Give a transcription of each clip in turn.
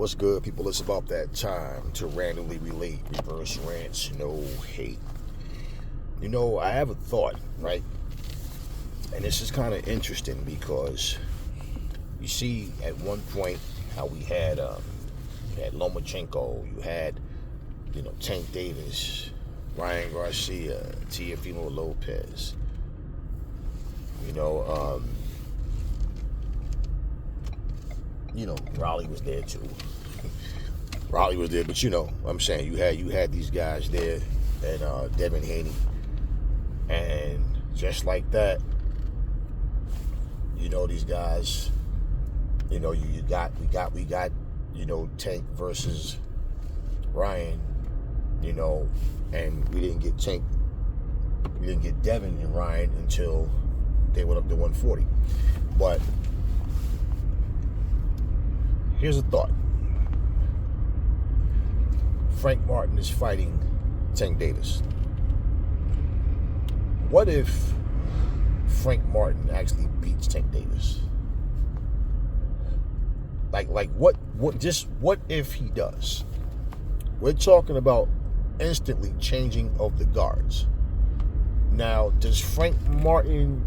What's good, people? It's about that time to randomly relate, reverse rants, no hate. I have a thought, right? And this is kind of interesting because you see at one point how we had Lomachenko, you had, Tank Davis, Ryan Garcia, Teofimo Lopez, Raleigh was there too. Raleigh was there, but I'm saying you had these guys there, and Devin Haney, and just like that, these guys, we got Tank versus Ryan, and we didn't get Devin and Ryan until they went up to 140, but. Here's a thought. Frank Martin is fighting Tank Davis. What if Frank Martin actually beats Tank Davis? What if he does? We're talking about instantly changing of the guards. Now, does Frank Martin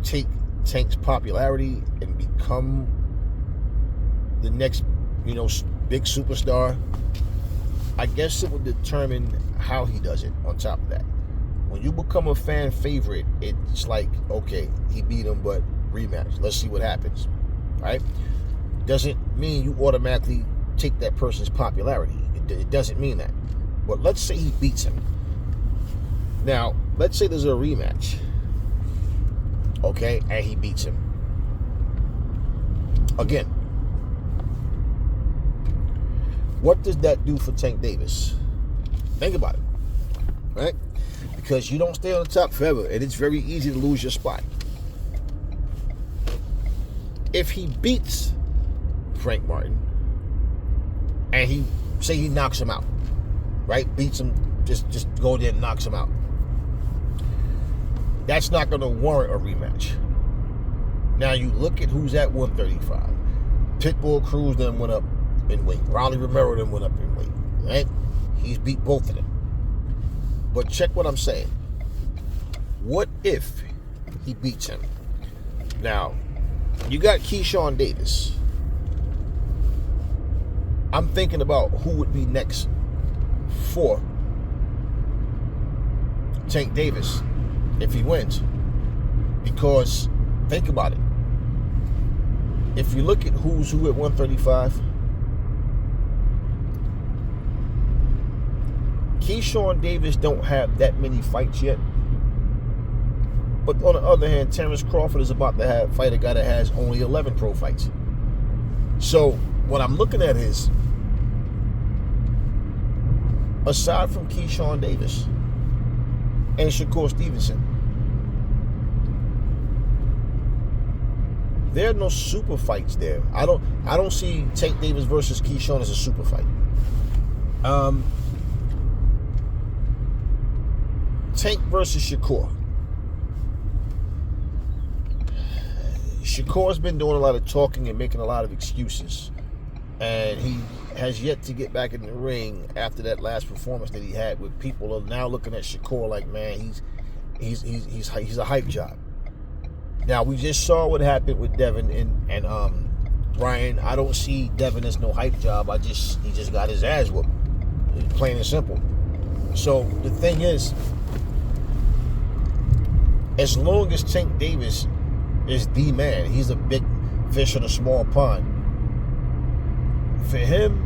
take Tank's popularity and become the next, big superstar? I guess it will determine how he does it on top of that. When you become a fan favorite, it's like, okay, he beat him, but rematch. Let's see what happens, right? Doesn't mean you automatically take that person's popularity. It doesn't mean that. But let's say he beats him. Now, let's say there's a rematch, okay, and he beats him. Again, what does that do for Tank Davis? Think about it, right? Because you don't stay on the top forever, and it's very easy to lose your spot. If he beats Frank Martin, and he knocks him out, right? Beats him, just go there and knocks him out. That's not going to warrant a rematch. Now you look at who's at 135. Pitbull Cruz then went up in weight. Raleigh Romero then went up in weight, right? He's beat both of them. But check what I'm saying. What if he beats him? Now, you got Keyshawn Davis. I'm thinking about who would be next for Tank Davis if he wins. Because, think about it. If you look at who's who at 135, Keyshawn Davis don't have that many fights yet. But on the other hand, Terrence Crawford is about to fight a guy that has only 11 pro fights. So what I'm looking at is, aside from Keyshawn Davis and Shakur Stevenson, there are no super fights there. I don't see Tank Davis versus Keyshawn as a super fight. Tank versus Shakur. Shakur's been doing a lot of talking and making a lot of excuses, and he has yet to get back in the ring after that last performance that he had. With people are now looking at Shakur like, man, he's a hype job. Now we just saw what happened with Devin and Ryan. I don't see Devin as no hype job. He just got his ass whooped, plain and simple. So the thing is, as long as Tank Davis is the man, he's a big fish in a small pond. For him,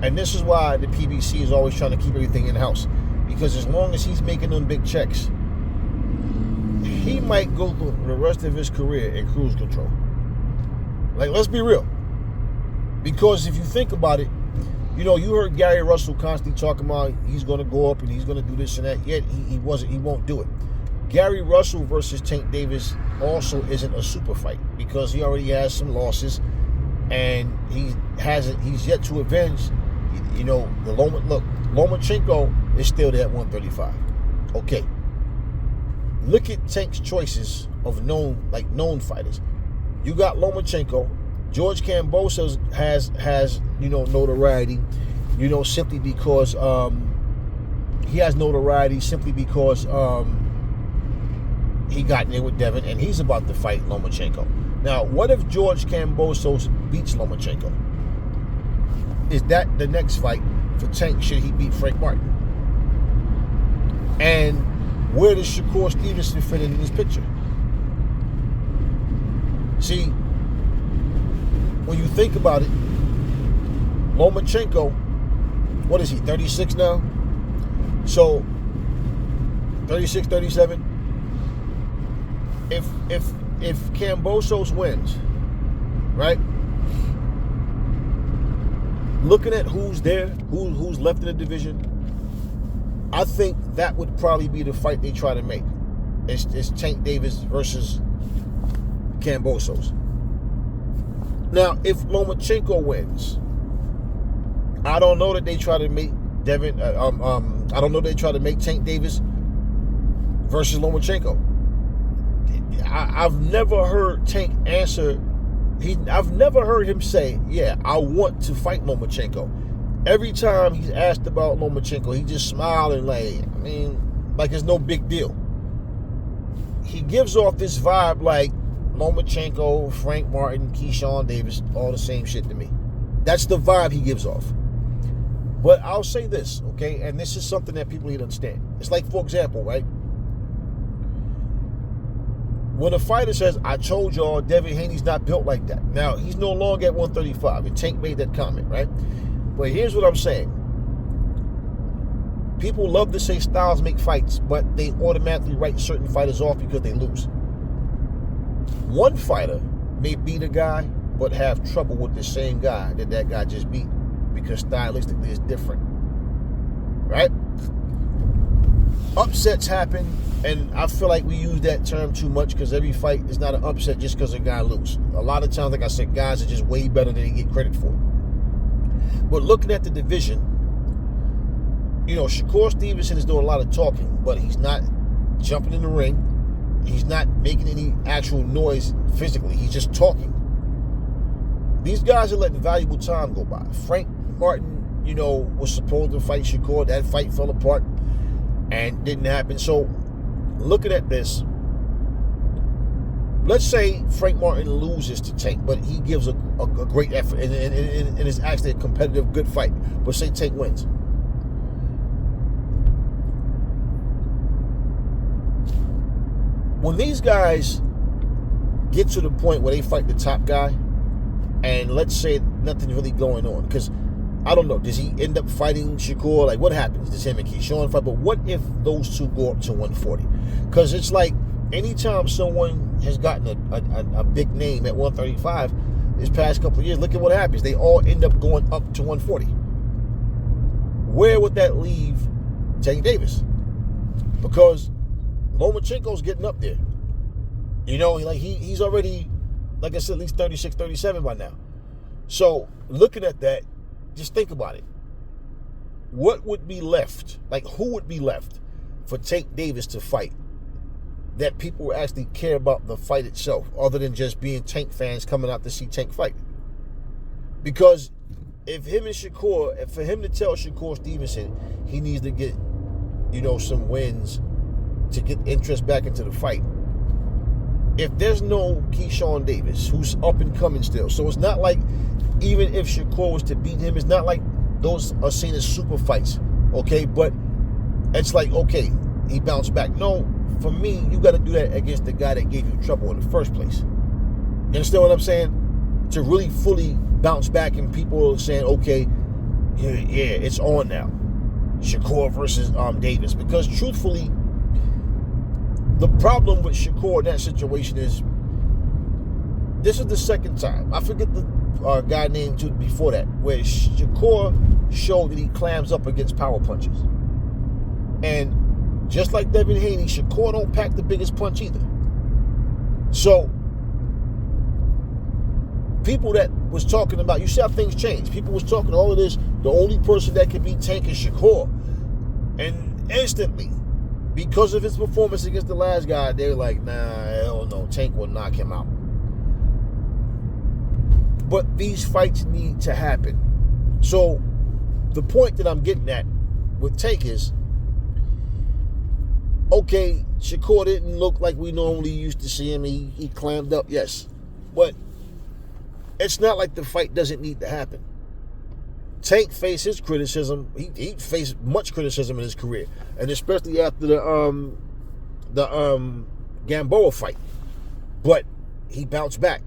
and this is why the PBC is always trying to keep everything in-house, because as long as he's making them big checks, he might go through the rest of his career in cruise control. Let's be real. Because if you think about it, you heard Gary Russell constantly talking about he's going to go up and he's going to do this and that, yet he won't do it. Gary Russell versus Tank Davis also isn't a super fight because he already has some losses, and he's yet to avenge. Lomachenko is still there at 135. Okay. Look at Tank's choices of known fighters. You got Lomachenko, George Kambosos has notoriety, simply because he has notoriety simply because he got in there with Devin, and he's about to fight Lomachenko. Now, what if George Kambosos beats Lomachenko? Is that the next fight for Tank should he beat Frank Martin? And where does Shakur Stevenson fit into this picture? See, when you think about it, Lomachenko, what is he, 36 now? So, 36, 37. If Kambosos wins, right? Looking at who's there, who's left in the division, I think that would probably be the fight they try to make. It's Tank Davis versus Kambosos. Now, if Lomachenko wins, I don't know that they try to make Devin. I don't know they try to make Tank Davis versus Lomachenko. I've never heard Tank answer. I've never heard him say, "Yeah, I want to fight Lomachenko." Every time he's asked about Lomachenko, he just smiled and like it's no big deal. He gives off this vibe like Lomachenko, Frank Martin, Keyshawn Davis, all the same shit to me. That's the vibe he gives off. But I'll say this, okay, and this is something that people need to understand. It's like, for example, right? When a fighter says, "I told y'all Devin Haney's not built like that." Now, he's no longer at 135, and Tank made that comment, right? But here's what I'm saying. People love to say styles make fights, but they automatically write certain fighters off because they lose. One fighter may beat a guy, but have trouble with the same guy that guy just beat because stylistically it's different, right? Upsets happen, and I feel like we use that term too much because every fight is not an upset just because a guy loses. A lot of times, like I said, guys are just way better than they get credit for. But looking at the division, Shakur Stevenson is doing a lot of talking, but he's not jumping in the ring. He's not making any actual noise physically. He's just talking. These guys are letting valuable time go by. Frank Martin, was supposed to fight Shakur. That fight fell apart and didn't happen. So, looking at this, let's say Frank Martin loses to Tank, but he gives a great effort and it's actually a competitive, good fight. But say Tank wins. When these guys get to the point where they fight the top guy, and let's say nothing's really going on, because I don't know, does he end up fighting Shakur? Like, what happens? Does him and Keyshawn fight? But what if those two go up to 140? Because it's like anytime someone has gotten a big name at 135 this past couple of years, look at what happens. They all end up going up to 140. Where would that leave Tank Davis? Because Lomachenko's getting up there. He's already, like I said, at least 36, 37 by now. So, looking at that, just think about it. What would be left? Like, who would be left for Tank Davis to fight that people actually care about the fight itself, other than just being Tank fans coming out to see Tank fight? Because if him and Shakur, for him to tell Shakur Stevenson he needs to get, some wins to get interest back into the fight, if there's no Keyshawn Davis, who's up and coming still, so it's not like, even if Shakur was to beat him, it's not like those are seen as super fights, okay? But it's like, okay, he bounced back. No, for me, you got to do that against the guy that gave you trouble in the first place. You understand what I'm saying? To really fully bounce back and people are saying, okay, yeah, it's on now. Shakur versus Davis. Because truthfully, the problem with Shakur in that situation is, this is the second time. I forget the guy named too before that, where Shakur showed that he clams up against power punches. And just like Devin Haney, Shakur don't pack the biggest punch either. So, people that was talking about, you see how things change. People was talking all of this, the only person that could beat Tank is Shakur. And instantly, because of his performance against the last guy, they were like, nah, hell no, Tank will knock him out. But these fights need to happen. So the point that I'm getting at with Tank is, okay, Shakur didn't look like we normally used to see him. He clammed up, yes. But it's not like the fight doesn't need to happen. Tank faced his criticism. He faced much criticism in his career, and especially after the Gamboa fight. But he bounced back.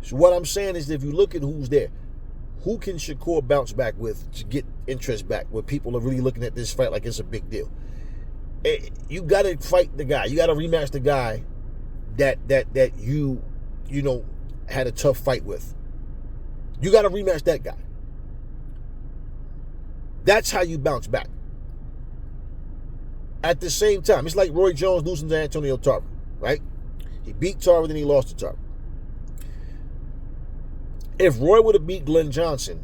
So what I'm saying is, if you look at who's there, who can Shakur bounce back with to get interest back, where people are really looking at this fight like it's a big deal? You got to fight the guy. You got to rematch the guy that you know had a tough fight with. You got to rematch that guy. That's how you bounce back. At the same time, it's like Roy Jones losing to Antonio Tarver, right? He beat Tarver, then he lost to Tarver. If Roy would have beat Glenn Johnson,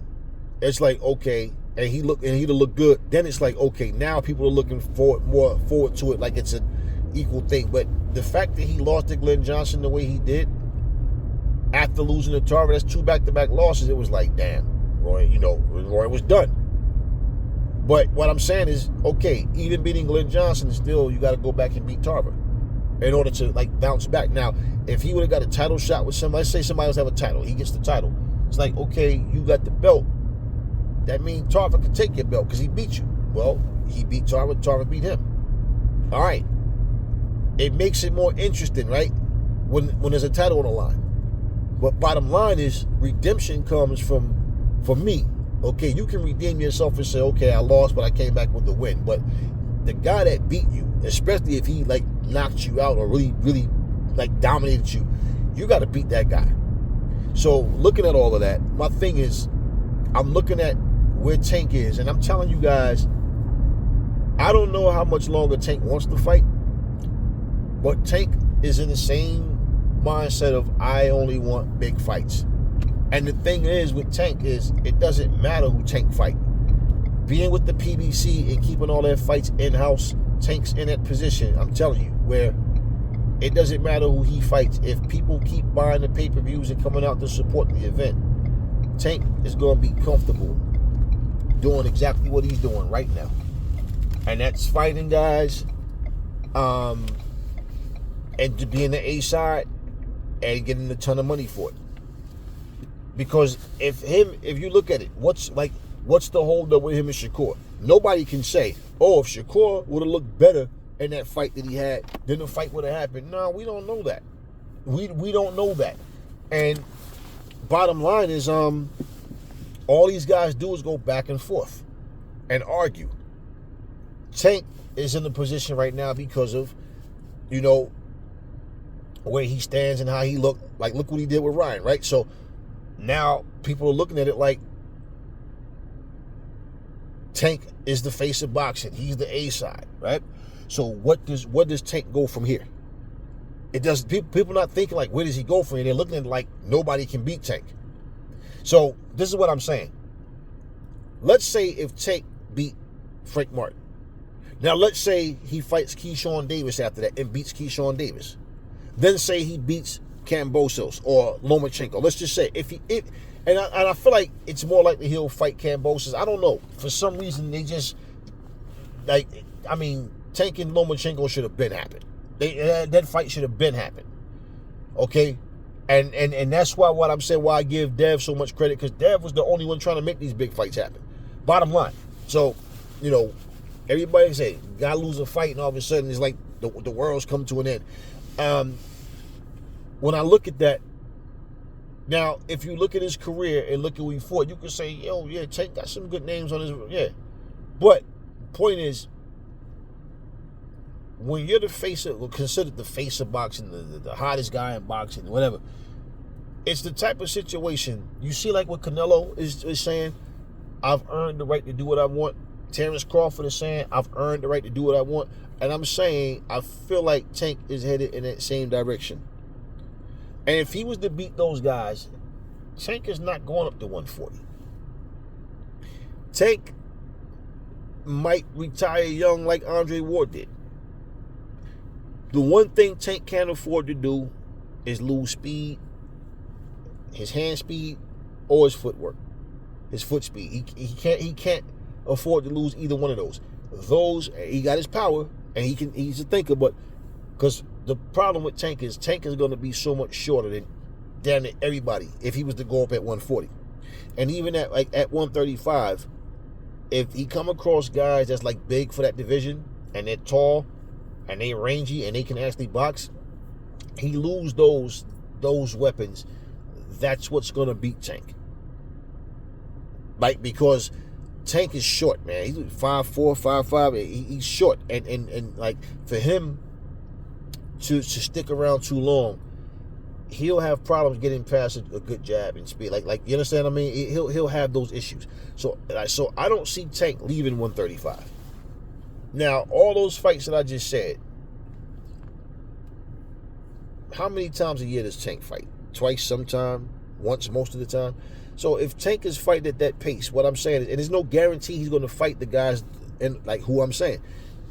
it's like, okay, and he'd have looked good, then it's like, okay, now people are looking more forward to it like it's an equal thing. But the fact that he lost to Glenn Johnson the way he did after losing to Tarver, that's 2 back-to-back losses. It was like, damn, Roy was done. But what I'm saying is, okay, even beating Glenn Johnson, still you got to go back and beat Tarver in order to like bounce back. Now, if he would have got a title shot with somebody, let's say somebody else have a title, he gets the title. It's like, okay, you got the belt. That means Tarver could take your belt because he beat you. Well, he beat Tarver, Tarver beat him. All right. It makes it more interesting, right? When there's a title on the line. But bottom line is, redemption comes from me. Okay, you can redeem yourself and say, okay, I lost, but I came back with the win. But the guy that beat you, especially if he like knocked you out or really, really like dominated you, you got to beat that guy. So looking at all of that, my thing is, I'm looking at where Tank is, and I'm telling you guys, I don't know how much longer Tank wants to fight, but Tank is in the same mindset of, I only want big fights. And the thing is with Tank is, it doesn't matter who Tank fight. Being with the PBC and keeping all their fights in-house, Tank's in that position, I'm telling you, where it doesn't matter who he fights. If people keep buying the pay-per-views and coming out to support the event, Tank is going to be comfortable doing exactly what he's doing right now. And that's fighting guys, and to be in the A side and getting a ton of money for it. Because if you look at it, what's the holdup with him and Shakur? Nobody can say, oh, if Shakur would have looked better in that fight that he had, then the fight would have happened. No, we don't know that. We don't know that. And bottom line is, all these guys do is go back and forth and argue. Tank is in the position right now because of, where he stands and how he looked. Like, look what he did with Ryan, right? So now people are looking at it like Tank is the face of boxing. He's the A side, right? So what does Tank go from here? It does. People not thinking like, where does he go from here? They're looking at it like nobody can beat Tank. So this is what I'm saying. Let's say if Tank beat Frank Martin. Now let's say he fights Keyshawn Davis after that and beats Keyshawn Davis. Then say he beats Kambosos or Lomachenko. Let's just say and I feel like it's more likely he'll fight Kambosos. I don't know. For some reason they just Tank and Lomachenko should have been happened. That fight should have been happened. Okay? And that's why what I'm saying, why I give Dev so much credit, because Dev was the only one trying to make these big fights happen. Bottom line. So, everybody say, gotta lose a fight, and all of a sudden it's like the world's come to an end. When I look at that, now, if you look at his career and look at who he fought, you can say, yo, yeah, Tank got some good names on his, yeah. But the point is, when you're considered the face of boxing, the hottest guy in boxing, whatever, it's the type of situation, you see like what Canelo is saying, I've earned the right to do what I want. Terrence Crawford is saying, I've earned the right to do what I want. And I'm saying, I feel like Tank is headed in that same direction. And if he was to beat those guys, Tank is not going up to 140. Tank might retire young like Andre Ward did. The one thing Tank can't afford to do is lose speed his hand speed or his footwork, his foot speed. He can't afford to lose either one of those. He got his power and he's a thinker, but because the problem with Tank is going to be so much shorter than damn it everybody if he was to go up at 140. And even at 135, if he come across guys that's like big for that division and they're tall and they rangy and they can actually box, he lose those weapons. That's what's gonna beat Tank. Like, because Tank is short, man. He's 5'4", 5'5". He's short, and like for him to stick around too long, he'll have problems getting past a good jab and speed. Like you understand what I mean? He'll have those issues. So I don't see Tank leaving 135. Now, all those fights that I just said, how many times a year does Tank fight? Twice sometime, once most of the time. So if Tank is fighting at that pace, what I'm saying is, and there's no guarantee he's going to fight the guys and like who I'm saying,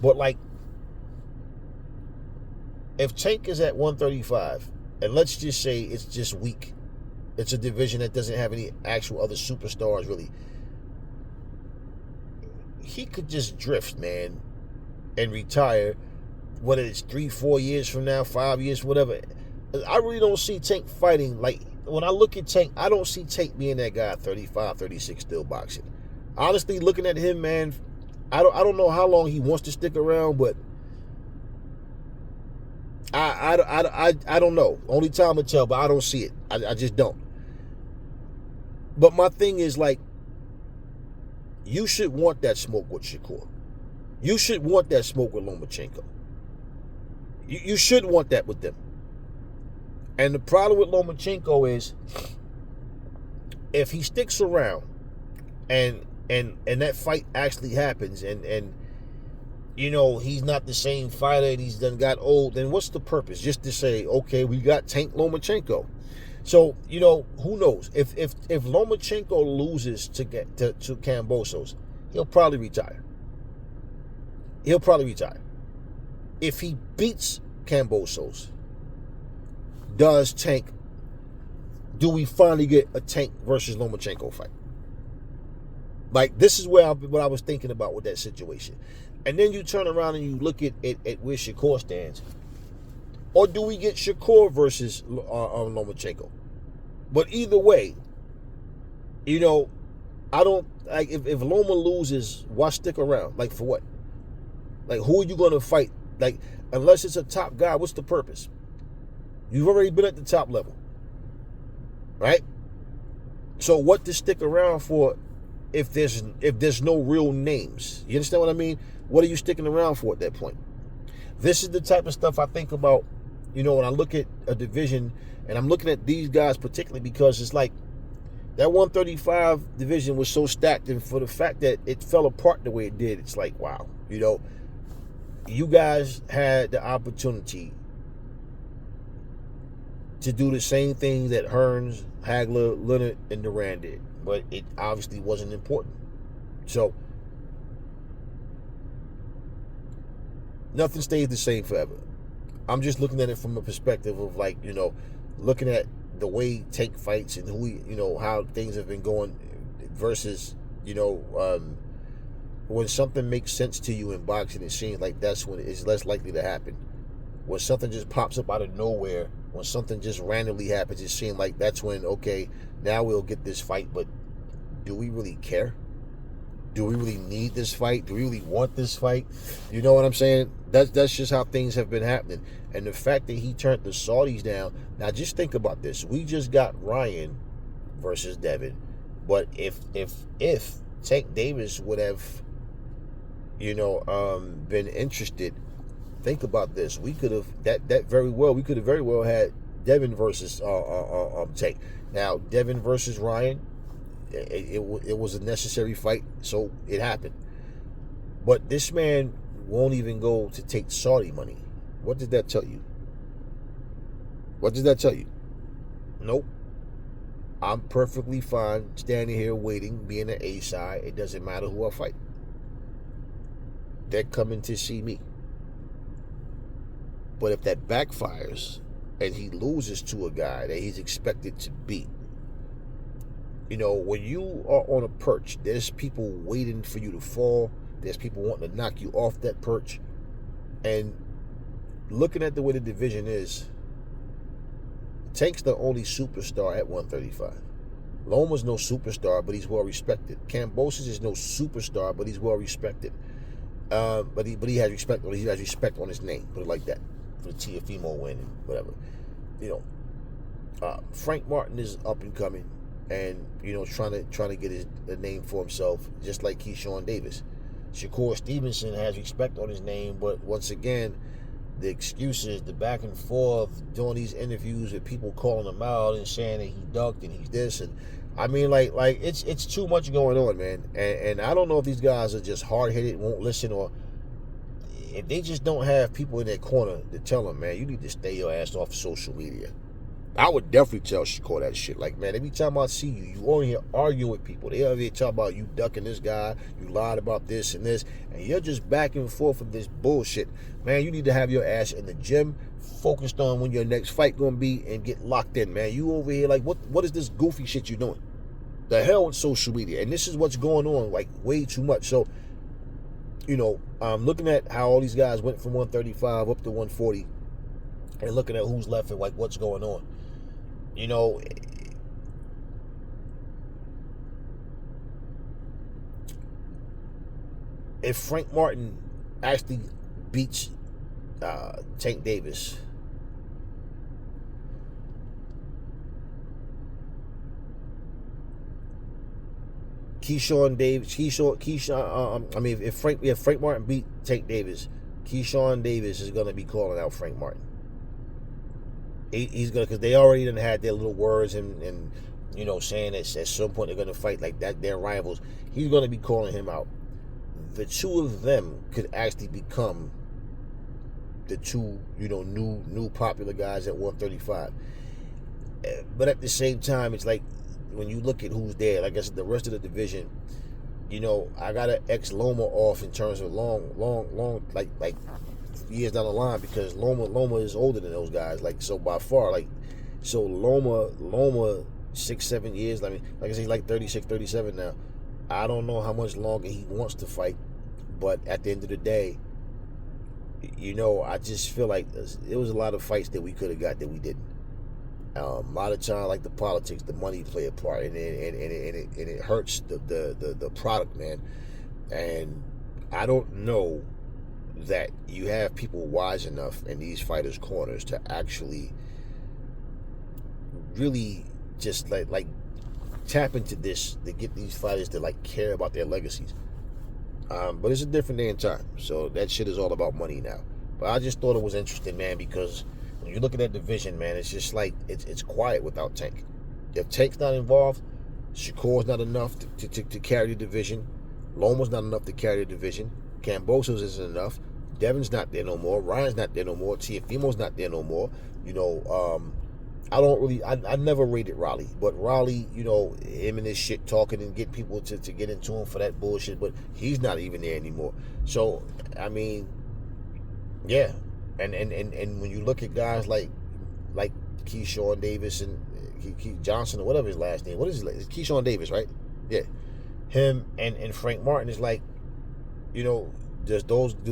but like if Tank is at 135, and let's just say it's just weak, it's a division that doesn't have any actual other superstars really, he could just drift, man, and retire, whether it's 3-4 years from now, 5 years, whatever. I really don't see Tank fighting. Like, when I look at Tank, I don't see Tank being that guy at 35, 36 still boxing. Honestly, looking at him, man, I don't know how long he wants to stick around, but I don't know. Only time will tell, but I don't see it. I just don't. But my thing is, like, you should want that smoke with Shakur. You should want that smoke with Lomachenko. You should want that with them. And the problem with Lomachenko is, if he sticks around and that fight actually happens and you know, he's not the same fighter and he's done got old, then what's the purpose? Just to say, okay, we got Tank Lomachenko. So, you know, who knows? If Lomachenko loses to Kambosos, he'll probably retire. He'll probably retire. If he beats Kambosos, do we finally get a Tank versus Lomachenko fight? Like, this is what I was thinking about with that situation. And then you turn around and you look at where Shakur stands. Or do we get Shakur versus Lomachenko? But either way, you know, I don't, like, if Loma loses, why stick around? Like, for what? Like, who are you going to fight? Like, unless it's a top guy, what's the purpose? You've already been at the top level, right? So what to stick around for if there's no real names? You understand what I mean? What are you sticking around for at that point? This is the type of stuff I think about, you know, when I look at a division, and I'm looking at these guys particularly because it's like that 135 division was so stacked, and for the fact that it fell apart the way it did, it's like, wow, you know, you guys had the opportunity to do the same thing that Hearns, Hagler, Leonard, and Duran did, but it obviously wasn't important. So nothing stays the same forever. I'm just looking at it from a perspective of, like, you know, looking at the way Tank fights and who, you know, how things have been going versus, you know, when something makes sense to you in boxing, it seems like that's when it's less likely to happen. When something just pops up out of nowhere, when something just randomly happens, it seems like that's when, okay, now we'll get this fight, but do we really care? Do we really need this fight? Do we really want this fight? You know what I'm saying? That's just how things have been happening. And the fact that he turned the Saudis down, now just think about this. We just got Ryan versus Devin. But if Tank Davis would have, you know, been interested, think about this. We could have we could have very well had Devin versus Tank. Now, Devin versus Ryan, it was a necessary fight, so it happened. But this man won't even go to take Saudi money. What did that tell you? What did that tell you? Nope. I'm perfectly fine standing here waiting, being an A side. It doesn't matter who I fight. They're coming to see me. But if that backfires and he loses to a guy that he's expected to beat, when you are on a perch, there's people waiting for you to fall. There's people wanting to knock you off that perch. And looking at the way the division is, Tank's the only superstar at 135. Loma's no superstar, but he's well respected. Kambosos is no superstar, but he's well respected. But he has respect. He has respect on his name. Put it like that, for the Tiafimo win and whatever. Frank Martin is up and coming, and trying to get a name for himself, just like Keyshawn Davis. Shakur Stevenson has respect on his name, but once again, the excuses, the back and forth, doing these interviews with people calling him out and saying that he ducked and he's this, and I mean, like it's too much going on, man. And I don't know if these guys are just hard headed, won't listen, or if they just don't have people in their corner to tell them, man, you need to stay your ass off of social media. I would definitely tell Shakur that shit. Like, man, every time I see you, you over here arguing with people. They over here talking about you ducking this guy, you lied about this and this, and you're just back and forth with this bullshit. Man, you need to have your ass in the gym, focused on when your next fight gonna be, and get locked in, man. You over here, like, what is this goofy shit you doing? The hell with social media. And this is what's going on, like, way too much. So, I'm looking at how all these guys went from 135 up to 140, and looking at who's left and, like, what's going on. If Frank Martin actually beats Tank Davis, if Frank Martin beat Tank Davis, Keyshawn Davis is gonna be calling out Frank Martin. He's gonna, because they already done had their little words and saying that at some point they're gonna fight like that. They're rivals. He's gonna be calling him out. The two of them could actually become the two new popular guys at 135. But at the same time, it's like when you look at who's there, like I said, the rest of the division, I gotta X Loma off in terms of long like years down the line, because Loma is older than those guys, like, so by far, like, so Loma 6-7 years, I mean, like I say, he's like 36, 37 now. I don't know how much longer he wants to fight, but at the end of the day, I just feel like there was a lot of fights that we could have got that we didn't. A lot of time, like, the politics, the money play a part, and it hurts the product, man. And I don't know that you have people wise enough in these fighters' corners to actually really just like tap into this, to get these fighters to, like, care about their legacies. But it's a different day and time, so that shit is all about money now. But I just thought it was interesting, man, because when you look at that division, man, it's just like it's quiet without Tank. If Tank's not involved, Shakur's not enough to carry the division. Loma's not enough to carry the division. Kambosos isn't enough. Devin's not there no more. Ryan's not there no more. Tiafimo's not there no more. I never rated Raleigh, but Raleigh, him and this shit talking and getting people to get into him for that bullshit, but he's not even there anymore. So, I mean, yeah. And when you look at guys like Keyshawn Davis and Johnson, or whatever his last name, what is his last? It's Keyshawn Davis, right? Yeah. Him and Frank Martin is like, do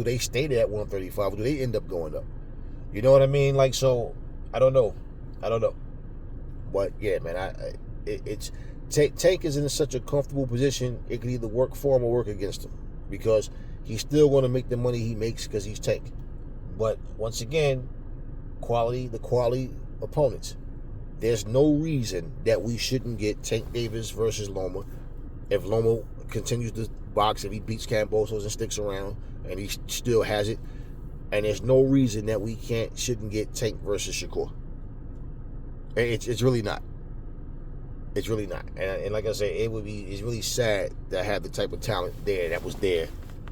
they stay there at 135, or do they end up going up? You know what I mean? Like, so I don't know. But yeah, man, Tank is in such a comfortable position. It could either work for him or work against him, because he's still going to make the money he makes because he's Tank. But once again, the quality opponents. There's no reason that we shouldn't get Tank Davis versus Loma. If Loma continues to box, if he beats Kambosos and sticks around, and he still has it, and there's no reason that we shouldn't get Tank versus Shakur. It's really not. It's really not. And like I said, it's really sad to have the type of talent there that was there,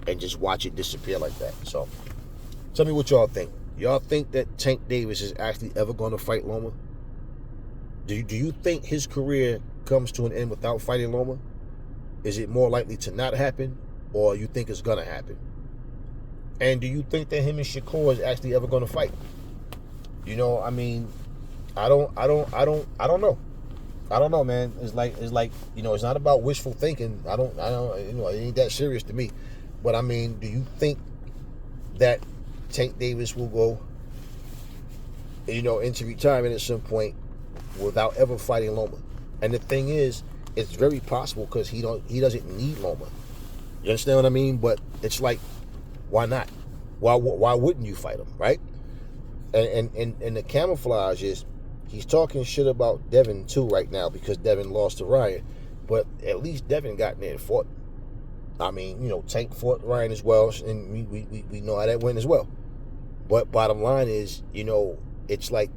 and just watch it disappear like that. So, tell me what y'all think. Y'all think that Tank Davis is actually ever going to fight Loma? Do you think his career comes to an end without fighting Loma? Is it more likely to not happen, or you think it's gonna happen? And do you think that him and Shakur is actually ever gonna fight? I mean, I don't know. I don't know, man. It's like it's not about wishful thinking. I don't it ain't that serious to me. But I mean, do you think that Tank Davis will go into retirement at some point without ever fighting Loma? And the thing is, it's very possible because he doesn't need Loma. You understand what I mean? But it's like, why not? Why wouldn't you fight him, right? And the camouflage is he's talking shit about Devin too right now because Devin lost to Ryan, but at least Devin got in there and fought. I mean, Tank fought Ryan as well, and we know how that went as well. But bottom line is, it's like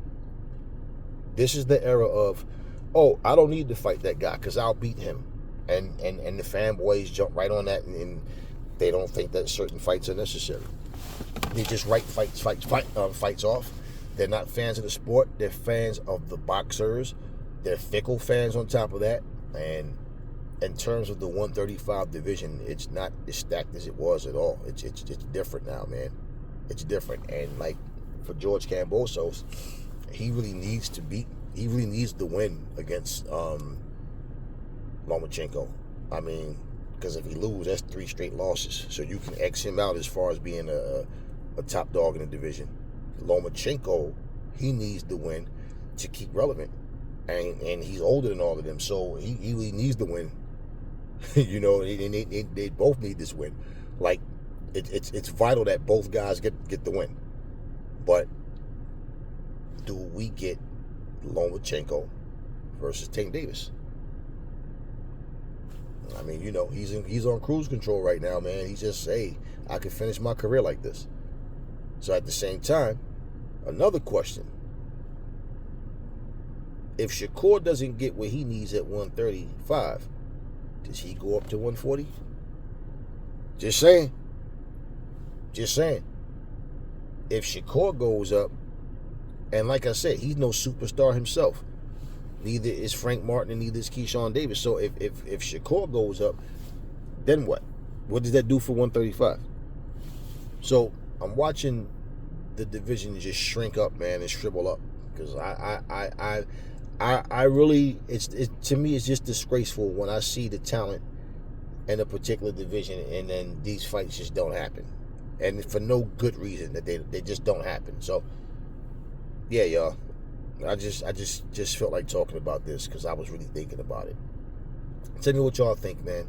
this is the era of, oh, I don't need to fight that guy because I'll beat him, and the fanboys jump right on that, and they don't think that certain fights are necessary. They just write fights off. They're not fans of the sport. They're fans of the boxers. They're fickle fans on top of that. And in terms of the 135 division, it's not as stacked as it was at all. It's different now, man. It's different. And like for George Kambosos, he really needs to win against Lomachenko. I mean, because if he loses, that's 3 straight losses. So you can X him out as far as being a top dog in the division. Lomachenko, he needs to win to keep relevant. And he's older than all of them, so he really needs to win. They both need this win. Like, it's vital that both guys get the win. But do we get Lomachenko versus Tank Davis? I mean, he's on cruise control right now, man. He's just, hey, I can finish my career like this. So at the same time, another question. If Shakur doesn't get what he needs at 135, does he go up to 140? Just saying. If Shakur goes up, and like I said, he's no superstar himself. Neither is Frank Martin and neither is Keyshawn Davis. So if Shakur goes up, then what? What does that do for 135? So I'm watching the division just shrink up, man, and shrivel up. Because I really, to me, it's just disgraceful when I see the talent in a particular division and then these fights just don't happen. And for no good reason, that they just don't happen. So, yeah, y'all. I just felt like talking about this because I was really thinking about it. Tell me what y'all think, man.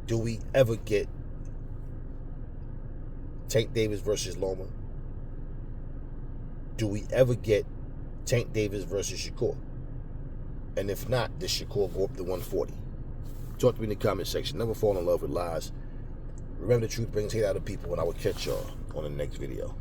Do we ever get Tank Davis versus Loma? Do we ever get Tank Davis versus Shakur? And if not, does Shakur go up to 140? Talk to me in the comment section. Never fall in love with lies. Remember, the truth brings hate out of people, and I will catch y'all on the next video.